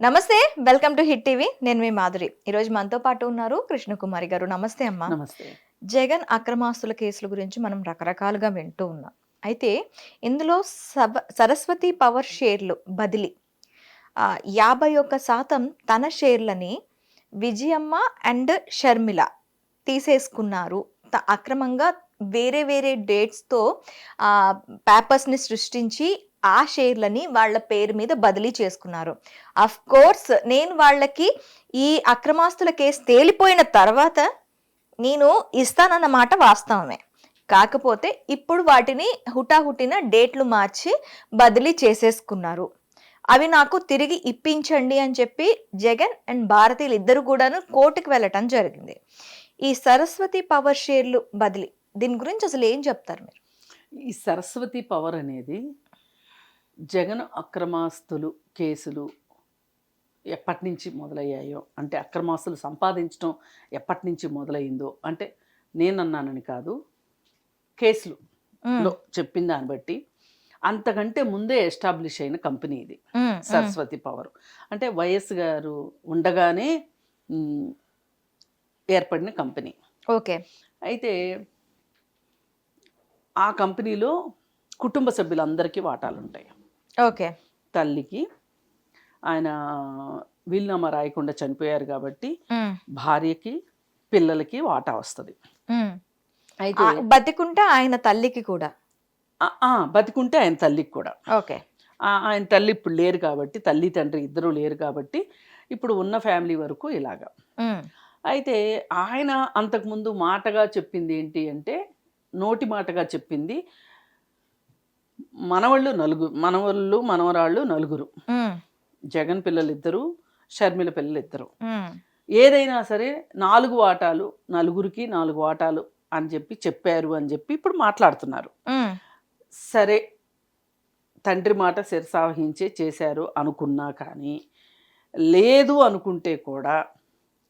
నమస్తే. Welcome to hit TV. నేను మీ మాధురి. ఈరోజు మనతో పాటు ఉన్నారు కృష్ణకుమారి గారు. నమస్తే అమ్మా. నమస్తే. జగన్ అక్రమాస్తుల కేసుల గురించి మనం రకరకాలుగా వింటూ ఉన్నాం. అయితే ఇందులో సరస్వతి పవర్ షేర్లు బదిలీ 51% తన షేర్లని విజయమ్మ అండ్ షర్మిల తీసేసుకున్నారు. అక్రమంగా వేరే వేరే డేట్స్తో పేపర్స్ని సృష్టించి ఆ షేర్లని వాళ్ళ పేరు మీద బదిలీ చేసుకున్నారు. అఫ్ కోర్స్ నేను వాళ్ళకి ఈ అక్రమాస్తుల కేసు తేలిపోయిన తర్వాత నేను ఇస్తానన్నమాట వాస్తవమే. కాకపోతే ఇప్పుడు వాటిని హుటాహుటిన డేట్లు మార్చి బదిలీ చేసేసుకున్నారు. అవి నాకు తిరిగి ఇప్పించండి అని చెప్పి జగన్ అండ్ భారతీయులు ఇద్దరు కూడాను కోర్టుకు వెళ్ళటం జరిగింది. ఈ సరస్వతి పవర్ షేర్లు బదిలీ దీని గురించి అసలు ఏం చెప్తారు మీరు? ఈ సరస్వతి పవర్ అనేది జగన్ అక్రమాస్తులు కేసులు ఎప్పటి నుంచి మొదలయ్యాయో, అంటే అక్రమాస్తులు సంపాదించడం ఎప్పటి నుంచి మొదలైందో, అంటే నేనన్నానని కాదు, కేసులు చెప్పిన దాన్ని బట్టి అంతకంటే ముందే ఎస్టాబ్లిష్ అయిన కంపెనీ ఇది సరస్వతి పవర్. అంటే వైఎస్ గారు ఉండగానే ఏర్పడిన కంపెనీ. ఓకే. అయితే ఆ కంపెనీలో కుటుంబ సభ్యులందరికీ వాటాలు ఉంటాయి. ఓకే. తల్లికి, ఆయన వీలునామా రాయకుండా చనిపోయారు కాబట్టి భార్యకి, పిల్లలకి వాటా వస్తుంది. అయితే బతికుంటే ఆయన తల్లికి కూడా, బతికుంటే ఆయన తల్లికి కూడా. ఓకే. ఆయన తల్లి ఇప్పుడు లేరు కాబట్టి, తల్లి తండ్రి ఇద్దరు లేరు కాబట్టి ఇప్పుడు ఉన్న ఫ్యామిలీ వరకు ఇలాగా. అయితే ఆయన అంతకుముందు మాటగా చెప్పింది ఏంటి అంటే, నోటి మాటగా చెప్పింది, మనవళ్ళు మనవరాళ్ళు నలుగురు, జగన్ పిల్లలు ఇద్దరు, షర్మిల పిల్లలు ఇద్దరు, ఏదైనా సరే 4 వాటాలు, నలుగురికి 4 వాటాలు అని చెప్పారు అని చెప్పి ఇప్పుడు మాట్లాడుతున్నారు. సరే, తండ్రి మాట శిరసావహించే చేశారు అనుకున్నా కానీ, లేదు అనుకుంటే కూడా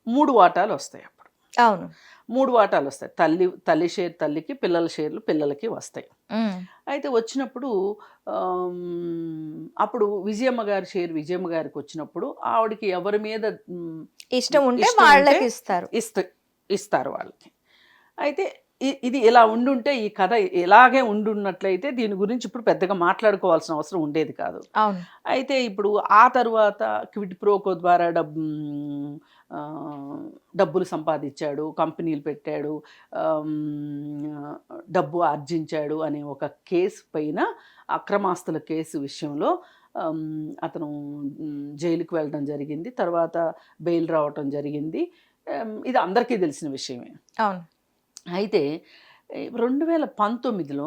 3 వాటాలు వస్తాయి. అప్పుడు అవును, 3 వాటాలు వస్తాయి. తల్లి షేర్ తల్లికి, పిల్లల షేర్లు పిల్లలకి వస్తాయి. అయితే వచ్చినప్పుడు అప్పుడు విజయమ్మ గారి షేర్ విజయమ్మ గారికి వచ్చినప్పుడు ఆవిడకి ఎవరి మీద ఇష్టం ఉంటే వాళ్ళకి ఇస్తారు వాళ్ళకి. అయితే ఇది ఇలా ఉండుంటే, ఈ కథ ఇలాగే ఉండున్నట్లయితే దీని గురించి ఇప్పుడు పెద్దగా మాట్లాడుకోవాల్సిన అవసరం ఉండేది కాదు. అయితే ఇప్పుడు ఆ తరువాత క్విడ్ ప్రోకో ద్వారా డబ్బులు సంపాదించాడు, కంపెనీలు పెట్టాడు, డబ్బు ఆర్జించాడు అనే ఒక కేసు పైన, అక్రమాస్తుల కేసు విషయంలో అతను జైలుకు వెళ్ళడం జరిగింది. తర్వాత బెయిల్ రావటం జరిగింది. ఇది అందరికీ తెలిసిన విషయమే. అవును. అయితే 2019లో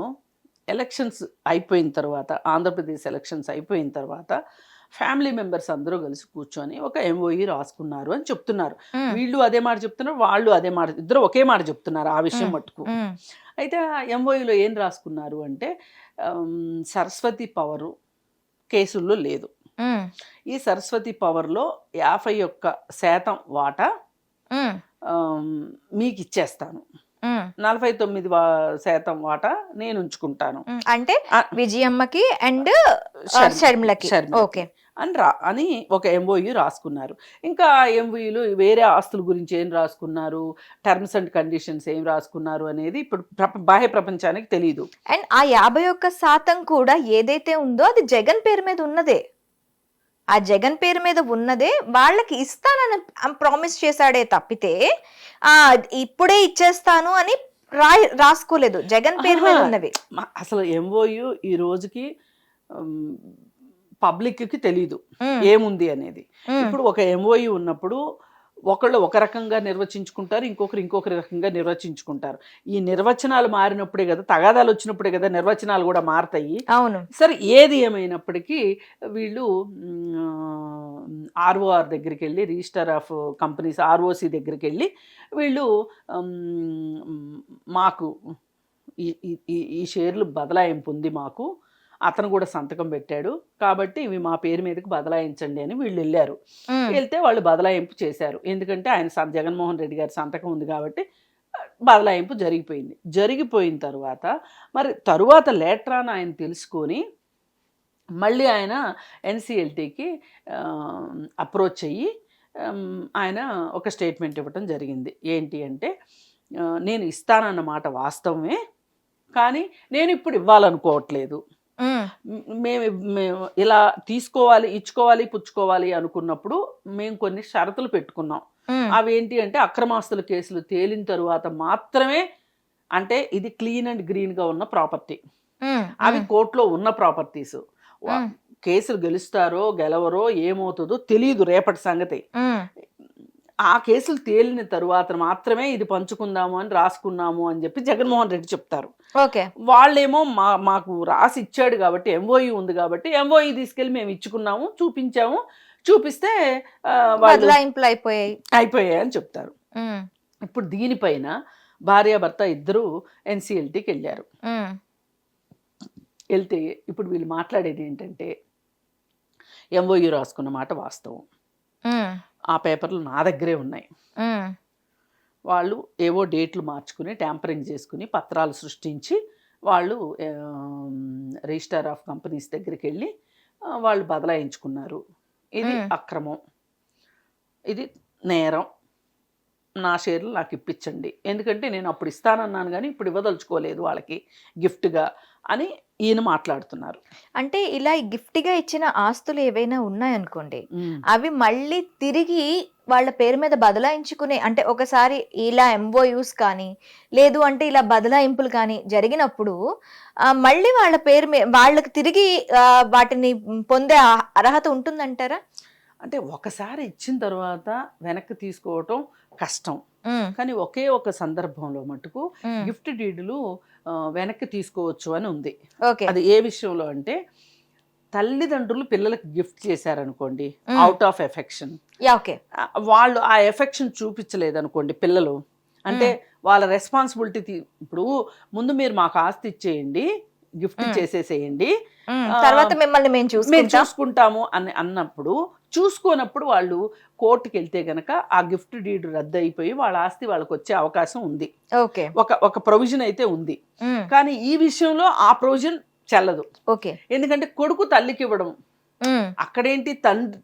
ఎలక్షన్స్ అయిపోయిన తర్వాత, ఆంధ్రప్రదేశ్ ఎలక్షన్స్ అయిపోయిన తర్వాత ఫ్యామిలీ మెంబర్స్ అందరూ కలిసి కూర్చొని ఒక ఎంఓఈ రాసుకున్నారు అని చెప్తున్నారు. వీళ్ళు అదే మాట చెప్తున్నారు, వాళ్ళు అదే మాట, ఇద్దరు ఒకే మాట చెప్తున్నారు ఆ విషయం మట్టుకు. అయితే ఆ ఎంఓఈలో ఏం రాసుకున్నారు అంటే, సరస్వతి పవరు కేసుల్లో లేదు, ఈ సరస్వతి పవర్లో 51% వాటా మీకు ఇచ్చేస్తాను, 49% వాటా నేను ఉంచుకుంటాను, అంటే విజయమ్మకి అండ్ షర్మిలకి ఓకే అని ఒక ఎంఓయూ రాసుకున్నారు. ఇంకా ఎంఓయూలో వేరే ఆస్తుల గురించి ఏం రాసుకున్నారు, టర్మ్స్ అండ్ కండిషన్స్ ఏం రాసుకున్నారు అనేది ఇప్పుడు బాహ్య ప్రపంచానికి తెలియదు. అండ్ ఆ 51% కూడా ఏదైతే ఉందో అది జగన్ పేరు మీద ఉన్నదే. ఆ జగన్ పేరు మీద ఉన్నదే వాళ్ళకి ఇస్తానని ప్రామిస్ చేశాడే తప్పితే ఇప్పుడే ఇచ్చేస్తాను అని రాసుకోలేదు. జగన్ పేరు మీద ఉన్నవి. అసలు ఎంఓయూ ఈ రోజుకి పబ్లిక్కి తెలీదు ఏముంది అనేది. ఇప్పుడు ఒక ఎంఓయూ ఉన్నప్పుడు ఒకళ్ళు ఒక రకంగా నిర్వచించుకుంటారు, ఇంకొకరు రకంగా నిర్వచించుకుంటారు. ఈ నిర్వచనాలు మారినప్పుడే కదా, తగాదాలు వచ్చినప్పుడే కదా నిర్వచనాలు కూడా మారతాయి. అవును. సరే, ఏది ఏమైనప్పటికీ వీళ్ళు ఆర్ఓఆర్ దగ్గరికి వెళ్ళి, రిజిస్టర్ ఆఫ్ కంపెనీస్ ఆర్ఓసి దగ్గరికి వెళ్ళి, వీళ్ళు మాకు ఈ షేర్లు బదలాయింపు ఉంది, మాకు అతను కూడా సంతకం పెట్టాడు కాబట్టి ఇవి మా పేరు మీదకి బదలాయించండి అని వీళ్ళు వెళ్ళారు. వెళ్తే వాళ్ళు బదలాయింపు చేశారు. ఎందుకంటే ఆయన జగన్మోహన్ రెడ్డి గారి సంతకం ఉంది కాబట్టి బదలాయింపు జరిగిపోయిన తర్వాత మరి తరువాత లేటరాన్ ఆయన తెలుసుకొని మళ్ళీ ఆయన ఎన్సిఎల్టీకి అప్రోచ్ అయ్యి ఆయన ఒక స్టేట్మెంట్ ఇవ్వటం జరిగింది. ఏంటి అంటే, నేను ఇస్తానన్నమాట వాస్తవమే, కానీ నేను ఇప్పుడు ఇవ్వాలనుకోవట్లేదు. మేము ఇలా తీసుకోవాలి, ఇచ్చుకోవాలి, పుచ్చుకోవాలి అనుకున్నప్పుడు మేము కొన్ని షరతులు పెట్టుకున్నాం. అవి ఏంటి అంటే, అక్రమాస్తుల కేసులు తేలిన తరువాత మాత్రమే, అంటే ఇది క్లీన్ అండ్ గ్రీన్గా ఉన్న ప్రాపర్టీ, అవి కోర్టులో ఉన్న ప్రాపర్టీస్, కేసులు గెలుస్తారో గెలవరో ఏమవుతుందో తెలియదు రేపటి సంగతి. ఆ కేసులు తేలిన తరువాత మాత్రమే ఇది పంచుకుందాము అని రాసుకున్నాము అని చెప్పి జగన్మోహన్ రెడ్డి చెప్తారు. వాళ్ళేమో మాకు రాసి ఇచ్చాడు కాబట్టి, ఎంఓఈ ఉంది కాబట్టి ఎంఓఈ తీసుకెళ్ళి మేము ఇచ్చుకున్నాము, చూపించాము, చూపిస్తే అయిపోయాయి అని చెప్తారు. ఇప్పుడు దీనిపైన భార్యాభర్త ఇద్దరు ఎన్సిఎల్టీకి వెళ్ళారు. వెళ్తే ఇప్పుడు వీళ్ళు మాట్లాడేది ఏంటంటే, ఎంఓయూ రాసుకున్న మాట వాస్తవం, ఆ పేపర్లు నా దగ్గరే ఉన్నాయి, వాళ్ళు ఏవో డేట్లు మార్చుకుని ట్యాంపరింగ్ చేసుకుని పత్రాలు సృష్టించి వాళ్ళు రిజిస్టర్ ఆఫ్ కంపెనీస్ దగ్గరికి వెళ్ళి వాళ్ళు బదలాయించుకున్నారు. ఇది అక్రమం, ఇది నేరం, నా షేర్లు నాకు ఇప్పించండి, ఎందుకంటే నేను అప్పుడు ఇస్తానన్నాను కానీ ఇప్పుడు ఇవ్వదలుచుకోలేదు వాళ్ళకి గిఫ్ట్గా అని ఈయన మాట్లాడుతున్నారు. అంటే ఇలా గిఫ్ట్గా ఇచ్చిన ఆస్తులు ఏవైనా ఉన్నాయనుకోండి, అవి మళ్ళీ తిరిగి వాళ్ళ పేరు మీద బదలాయించుకునే, అంటే ఒకసారి ఇలా ఎంఓయూస్ కానీ లేదు అంటే ఇలా బదలాయింపులు కానీ జరిగినప్పుడు మళ్ళీ వాళ్ళ పేరు మీద వాళ్ళకి తిరిగి వాటిని పొందే అర్హత ఉంటుందంటారా? అంటే ఒకసారి ఇచ్చిన తర్వాత వెనక్కి తీసుకోవటం కష్టం, కానీ ఒకే ఒక సందర్భంలో మటుకు గిఫ్ట్ డీడ్లు వెనక్కి తీసుకోవచ్చు అని ఉంది. అది ఏ విషయంలో అంటే, తల్లిదండ్రులు పిల్లలకు గిఫ్ట్ చేశారనుకోండి, అవుట్ ఆఫ్ ఎఫెక్షన్, వాళ్ళు ఆ ఎఫెక్షన్ చూపించలేదు అనుకోండి పిల్లలు, అంటే వాళ్ళ రెస్పాన్సిబిలిటీ, ఇప్పుడు ముందు మీరు మాకు ఆస్తి ఇచ్చేయండి, గిఫ్ట్ చేసేసేయండి, తర్వాత మిమ్మల్ని మేము చూసుకుంటాము అని అన్నప్పుడు, చూసుకోనప్పుడు వాళ్ళు కోర్టుకి వెళ్తే గనక ఆ గిఫ్ట్ డీడ్ రద్దు అయిపోయి వాళ్ళ ఆస్తి వాళ్ళకి వచ్చే అవకాశం ఉంది. ఒక ప్రొవిజన్ అయితే ఉంది, కానీ ఈ విషయంలో ఆ ప్రొవిజన్ చెల్లదు. ఎందుకంటే కొడుకు తల్లికి ఇవ్వడం, అక్కడేంటి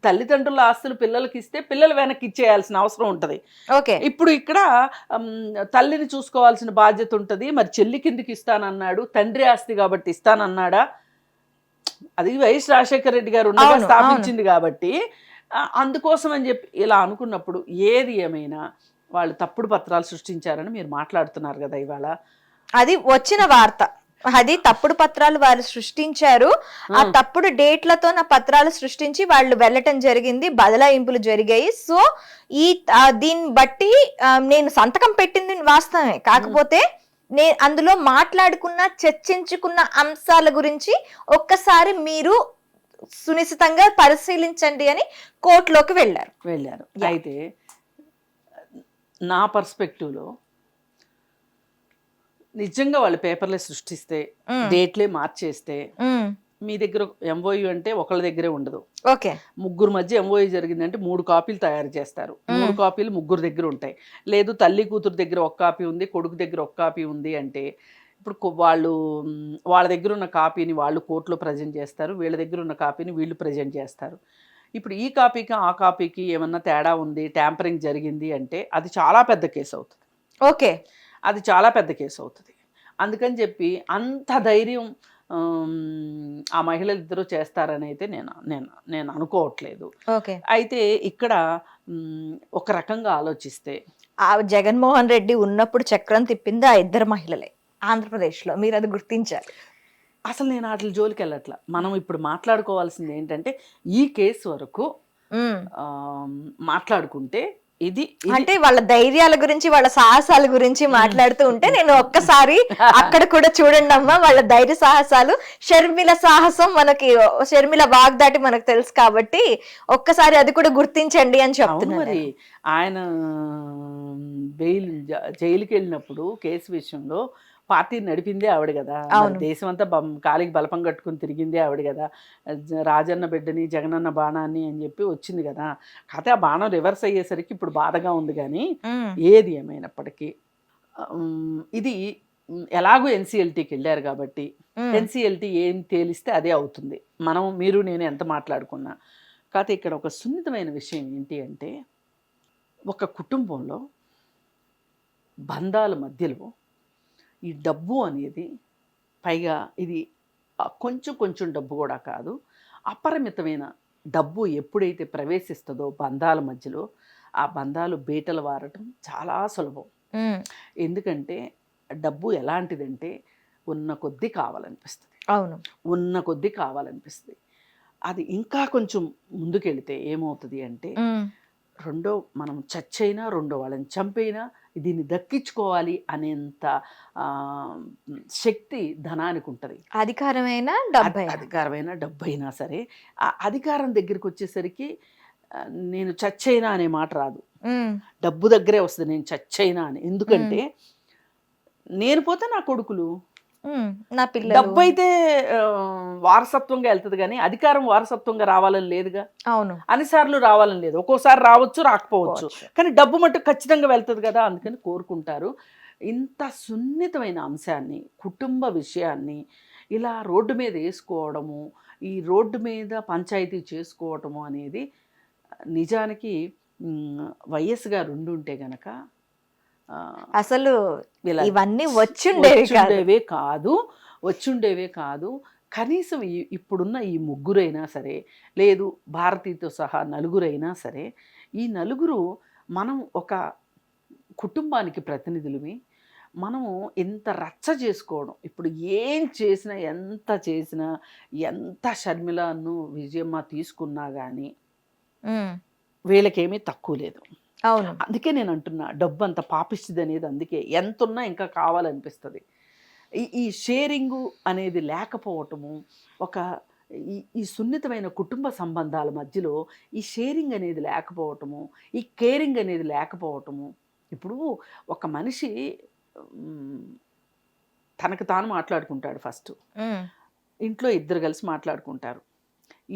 తల్లిదండ్రుల ఆస్తులు పిల్లలకి ఇస్తే పిల్లలు వెనక్కి ఇచ్చేయాల్సిన అవసరం ఉంటది. ఇప్పుడు ఇక్కడ తల్లిని చూసుకోవాల్సిన బాధ్యత ఉంటది. మరి చెల్లి కిందకి ఇస్తానన్నాడు, తండ్రి ఆస్తి కాబట్టి ఇస్తానన్నాడా? అది వైఎస్ రాజశేఖర రెడ్డి గారు ఉండగా స్థాపించింది కాబట్టి, అందుకోసం అని చెప్పి ఇలా అనుకున్నప్పుడు, ఏది ఏమైనా వాళ్ళు తప్పుడు పత్రాలు సృష్టించారని మీరు మాట్లాడుతున్నారు కదా ఇవాళ. అది వచ్చిన వార్త, అది తప్పుడు పత్రాలు వాళ్ళు సృష్టించారు, ఆ తప్పుడు డేట్లతో నా పత్రాలు సృష్టించి వాళ్ళు వెళ్ళటం జరిగింది, బదలాయింపులు జరిగాయి. సో దీన్ని బట్టి నేను సంతకం పెట్టింది వాస్తవమే, కాకపోతే అందులో మాట్లాడుకున్న చర్చించుకున్న అంశాల గురించి ఒక్కసారి మీరు సునిశ్చితంగా పరిశీలించండి అని కోర్టులోకి వెళ్ళారు. అయితే నా పర్స్పెక్టివ్లో నిజంగా వాళ్ళు పేపర్లే సృష్టిస్తే, డేట్లే మార్చేస్తే, మీ దగ్గర ఎంఓయూ అంటే ఒకళ్ళ దగ్గరే ఉండదు. ముగ్గురు మధ్య ఎంఓయూ జరిగిందంటే 3 కాపీలు తయారు చేస్తారు, 3 కాపీలు ముగ్గురు దగ్గర ఉంటాయి. లేదు తల్లి కూతురు దగ్గర ఒక కాపీ ఉంది, కొడుకు దగ్గర ఒక కాపీ ఉంది అంటే, ఇప్పుడు వాళ్ళ దగ్గర ఉన్న కాపీని వాళ్ళు కోర్టులో ప్రజెంట్ చేస్తారు, వీళ్ళ దగ్గర ఉన్న కాపీని వీళ్ళు ప్రజెంట్ చేస్తారు. ఇప్పుడు ఈ కాపీకి ఆ కాపీకి ఏమన్నా తేడా ఉంది, ట్యాంపరింగ్ జరిగింది అంటే అది చాలా పెద్ద కేసు అవుతుంది. అది చాలా పెద్ద కేసు అవుతుంది. అందుకని చెప్పి అంత ధైర్యం ఆ మహిళలు ఇద్దరు చేస్తారని అయితే నేను అనుకోవట్లేదు. అయితే ఇక్కడ ఒక రకంగా ఆలోచిస్తే, ఆ జగన్మోహన్ రెడ్డి ఉన్నప్పుడు చక్రం తిప్పింది ఆ ఇద్దరు మహిళలే ఆంధ్రప్రదేశ్లో, మీరు అది గుర్తించారు. అసలు నేను వాటి జోలికి వెళ్ళట్లా. మనం ఇప్పుడు మాట్లాడుకోవాల్సింది ఏంటంటే, ఈ కేసు వరకు మాట్లాడుకుంటే, ఇది అంటే వాళ్ళ ధైర్యాల గురించి వాళ్ళ సాహసాల గురించి మాట్లాడుతూ ఉంటే నేను ఒక్కసారి అక్కడ కూడా చూడండి అమ్మా, వాళ్ళ ధైర్య సాహసాలు. షర్మిల సాహసం మనకి, షర్మిల వాగ్దాటి మనకు తెలుసు కాబట్టి ఒక్కసారి అది కూడా గుర్తించండి అని చెప్తున్నారు. మరి ఆయన జైలుకి వెళ్ళినప్పుడు కేసు విషయంలో పార్టీ నడిపిందే ఆవిడ కదా, దేశం అంతా కాలికి బలపం కట్టుకుని తిరిగిందే ఆవిడ కదా. రాజన్న బిడ్డని జగనన్న బాణాన్ని అని చెప్పి వచ్చింది కదా. కాకపోతే ఆ బాణం రివర్స్ అయ్యేసరికి ఇప్పుడు బాధగా ఉంది. కానీ ఏది ఏమైనప్పటికీ ఇది ఎలాగో ఎన్సిఎల్టీకి వెళ్ళారు కాబట్టి ఎన్సిఎల్టీ ఏం తేలిస్తే అదే అవుతుంది. మీరు నేను ఎంత మాట్లాడుకున్నా. కాకపోతే ఇక్కడ ఒక సున్నితమైన విషయం ఏంటి అంటే, ఒక కుటుంబంలో బంధాల మధ్యలో ఈ డబ్బు అనేది, పైగా ఇది కొంచెం డబ్బు కూడా కాదు, అపరిమితమైన డబ్బు ఎప్పుడైతే ప్రవేశిస్తుందో బంధాల మధ్యలో, ఆ బంధాలు బీటలు వారటం చాలా సులభం. ఎందుకంటే డబ్బు ఎలాంటిదంటే ఉన్న కొద్దీ కావాలనిపిస్తుంది. అవును, ఉన్న కొద్దీ కావాలనిపిస్తుంది. అది ఇంకా కొంచెం ముందుకెళ్తే ఏమవుతుంది అంటే, మనం చచ్చైనా వాళ్ళని చంపైనా దీన్ని దక్కించుకోవాలి అనేంత శక్తి ధనానికి ఉంటుంది. అధికారమైన డబ్బైనా సరే, ఆ అధికారం దగ్గరికి వచ్చేసరికి నేను చచ్చైనా అనే మాట రాదు, డబ్బు దగ్గరే వస్తుంది నేను చచ్చైనా అని. ఎందుకంటే నేను పోతే నా కొడుకులు, నా పిల్లలు. డబ్బు అయితే వారసత్వంగా వెళ్తుంది కానీ అధికారం వారసత్వంగా రావాలని లేదుగా. అవును, అన్నిసార్లు రావాలని లేదు, ఒక్కోసారి రావచ్చు రాకపోవచ్చు, కానీ డబ్బు మట్టుకు ఖచ్చితంగా వెళ్తుంది కదా, అందుకని కోరుకుంటారు. ఇంత సున్నితమైన అంశాన్ని, కుటుంబ విషయాన్ని ఇలా రోడ్డు మీద వేసుకోవడము, ఈ రోడ్డు మీద పంచాయతీ చేసుకోవటము అనేది నిజానికి వైఎస్ గారు ఉండుంటే గనక అసలు ఇవన్నీ వచ్చుండేవే కాదు. కనీసం ఇప్పుడున్న ఈ ముగ్గురైనా సరే, లేదు భారతీతో సహా నలుగురైనా సరే, ఈ నలుగురు మనం ఒక కుటుంబానికి ప్రతినిధులమి. మనము ఎంత రచ్చ చేసుకోవడం, ఇప్పుడు ఏం చేసినా, ఎంత షర్మిలను విజయమ్మ తీసుకున్నా కానీ వీళ్ళకేమీ తక్కువ లేదు. అవును, అందుకే నేను అంటున్నా, డబ్బు అంత పాపిస్తుంది అనేది. అందుకే ఎంత ఉన్నా ఇంకా కావాలనిపిస్తుంది. ఈ షేరింగు అనేది లేకపోవటము, ఈ సున్నితమైన కుటుంబ సంబంధాల మధ్యలో ఈ షేరింగ్ అనేది లేకపోవటము, ఈ కేరింగ్ అనేది లేకపోవటము. ఇప్పుడు ఒక మనిషి తనకు తాను మాట్లాడుకుంటాడు ఫస్ట్, ఇంట్లో ఇద్దరు కలిసి మాట్లాడుకుంటారు.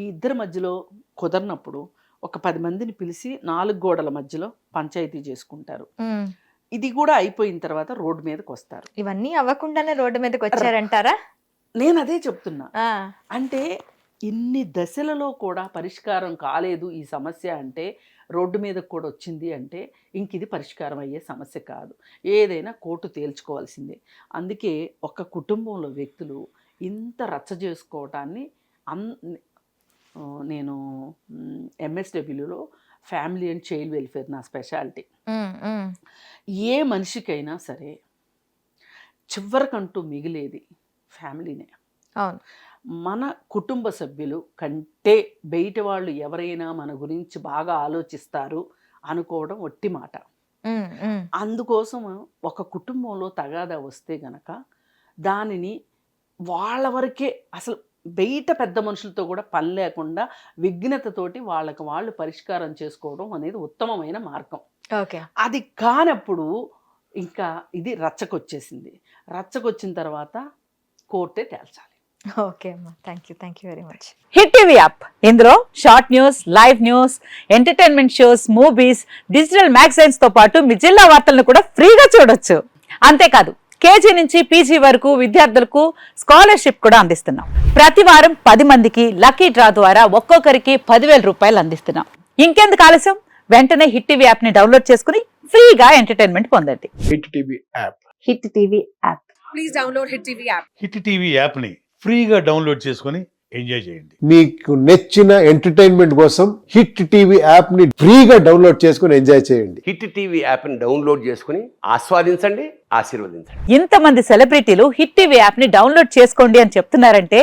ఈ ఇద్దరి మధ్యలో కుదరనప్పుడు ఒక 10 మందిని పిలిచి 4 గోడల మధ్యలో పంచాయతీ చేసుకుంటారు. ఇది కూడా అయిపోయిన తర్వాత రోడ్డు మీదకి వస్తారు. ఇవన్నీ అవ్వకుండానే రోడ్డు మీదకి వచ్చారంటారా? నేను అదే చెప్తున్నా. అంటే ఇన్ని దశలలో కూడా పరిష్కారం కాలేదు ఈ సమస్య అంటే, రోడ్డు మీదకి కూడా వచ్చింది అంటే ఇంక ఇది పరిష్కారం అయ్యే సమస్య కాదు. ఏదైనా కోర్టు తేల్చుకోవాల్సిందే. అందుకే ఒక కుటుంబంలో వ్యక్తులు ఇంత రచ్చ చేసుకోవటాన్ని నేను ఎంఎస్డబ్ల్యూలో ఫ్యామిలీ అండ్ చైల్డ్ వెల్ఫేర్ నా స్పెషాలిటీ. ఏ మనిషికైనా సరే చివరికంటూ మిగిలేది ఫ్యామిలీనే. అవును, మన కుటుంబ సభ్యులు కంటే బయట వాళ్ళు ఎవరైనా మన గురించి బాగా ఆలోచిస్తారు అనుకోవడం ఒట్టి మాట. అందుకోసం ఒక కుటుంబంలో తగాదా వస్తే గనక దానిని వాళ్ళ వరకే, అసలు బయట పెద్ద మనుషులతో కూడా పని లేకుండా విఘ్నతతోటి వాళ్ళకి వాళ్ళు పరిష్కారం చేసుకోవడం అనేది ఉత్తమమైన మార్గం. అది కానప్పుడు ఇంకా ఇది రచ్చకొచ్చేసింది. రచ్చకొచ్చిన తర్వాత కోర్టే తేల్చాలి. ఓకే అమ్మా, thank you very much. Hit TV app, ఇందులో short news, live news, entertainment shows, movies, digital magazines తో పాటు మీ జిల్లా వార్తలను కూడా ఫ్రీగా చూడొచ్చు. అంతేకాదు కేజీ నుంచి పీజీ వరకు విద్యార్థులకు స్కాలర్షిప్ కూడా అందిస్తున్నాం. ప్రతి వారం 10 మందికి లక్కీ డ్రా ద్వారా ఒక్కొక్కరికి 10,000 రూపాయలు అందిస్తున్నాం. ఇంకెందుకు ఆలస్యం, వెంటనే హిట్ టీవీ యాప్ ని డౌన్లోడ్ చేసుకుని ఫ్రీగా ఎంటర్టైన్మెంట్ పొందండి. Hit TV app. Hit TV app. Please download hit TV app. Hit TV app ని ఫ్రీగా డౌన్లోడ్ చేసుకుని ఎంజాయ్ చేయండి. మీకు నచ్చిన ఎంటర్టైన్మెంట్ కోసం హిట్ టీవీ యాప్ ని ఫ్రీగా డౌన్లోడ్ చేసుకుని ఎంజాయ్ చేయండి. హిట్ టీవీ యాప్ ని డౌన్లోడ్ చేసుకుని ఆస్వాదించండి, ఆశీర్వదించండి. ఇంతమంది సెలబ్రిటీలు హిట్ టీవీ యాప్ ని డౌన్లోడ్ చేసుకోండి అని చెప్తున్నారంటే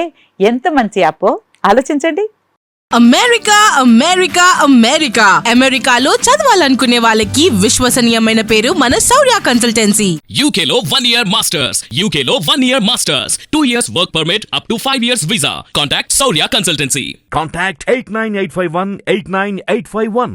ఎంత మంచి యాప్ ఆలోచించండి. అమెరికా అమెరికాలో చదవాలనుకునే వాళ్ళకి విశ్వసనీయమైన పేరు మన శౌర్య కన్సల్టెన్సీ. UK లో 1 year masters, UK లో 1 year masters, 2 years work permit up to 5 years visa. Contact Saurya Consultancy. Contact 89851 89851.